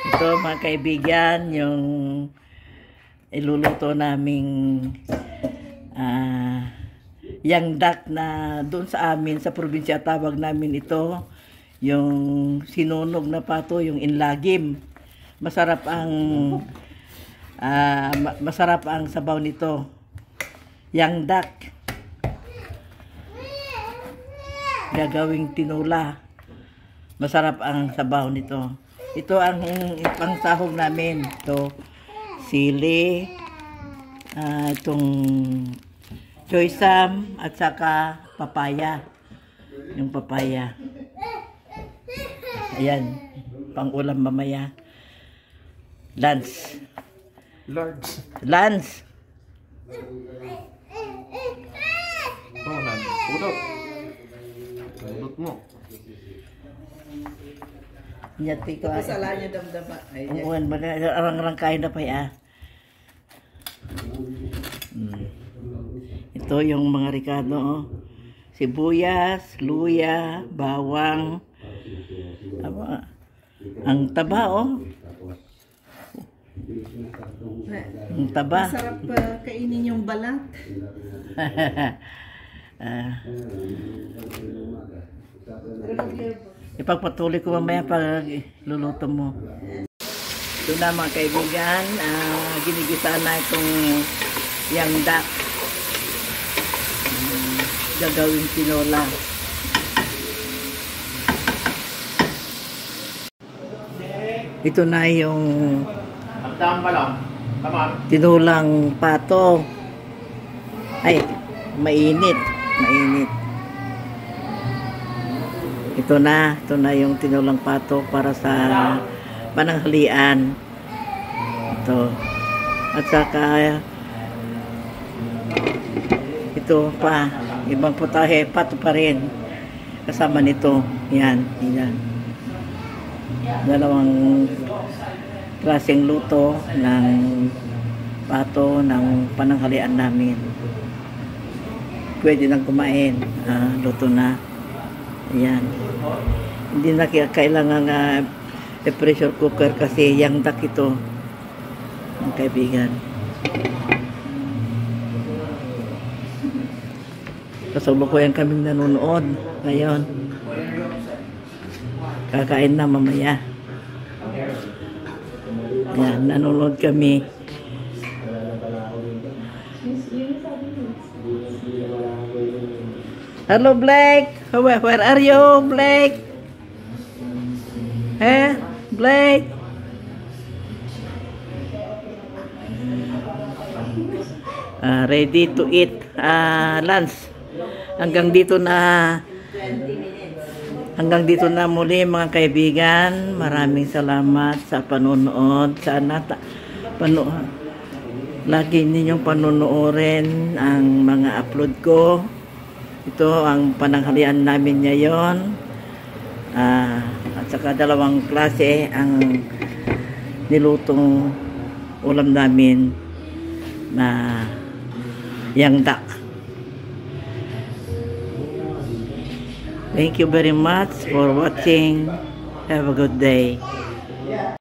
Ito mga kaibigan, yung iluluto naming yangdak na doon sa amin sa probinsya tawag namin ito yung sinunog na pato, yung inlagim. Masarap ang sabaw nito. Yangdak. Gagawing tinula. Masarap ang sabaw nito. Ito ang pangsahog namin. Ito, sili, itong choysam, at saka papaya. Yung papaya. Ayan, pang-ulam mamaya. Lunch. Lunch. Oh, udot. Udot mo. Nyati ko. Kasala niya damdama. Uwan, arang-arang kain na pa ya. Ito yung mga ricado. Oh. Sibuyas, luya, bawang. Ang taba, oh. Ang taba. Masarap kainin yung balat. Ipagpatuloy ko mamaya pag luluto mo. Ito na mga kaibigan, ginigisaan na itong yangdak. Gagawin tinola. Ito na yung tinulang pato. Ay, mainit. Mainit. Ito na yung tinulang pato para sa pananghalian. Ito. At saka ito pa, ibang putahe, pato pa rin. Kasama nito. Yan, yan. Dalawang klaseng luto ng pato ng pananghalian namin. Pwede nang kumain. Luto na. Ayan. Hindi na kailangan pressure cooker kasi yangdak ito. Ang kaibigan. Kasulukuyan kaming nanonood ngayon. Kakain na mamaya. Ayan, nanonood kami. Hello, Blake. Where are you, Blake? Blake? Ready to eat lunch. Hanggang dito na muli mga kaibigan. Maraming salamat sa panonood. Sana lagi ninyong panonoodin ang mga upload ko. Ito ang pananghalian namin ngayon. At saka dalawang klase ang nilutong ulam namin na yangdak. Thank you very much for watching. Have a good day.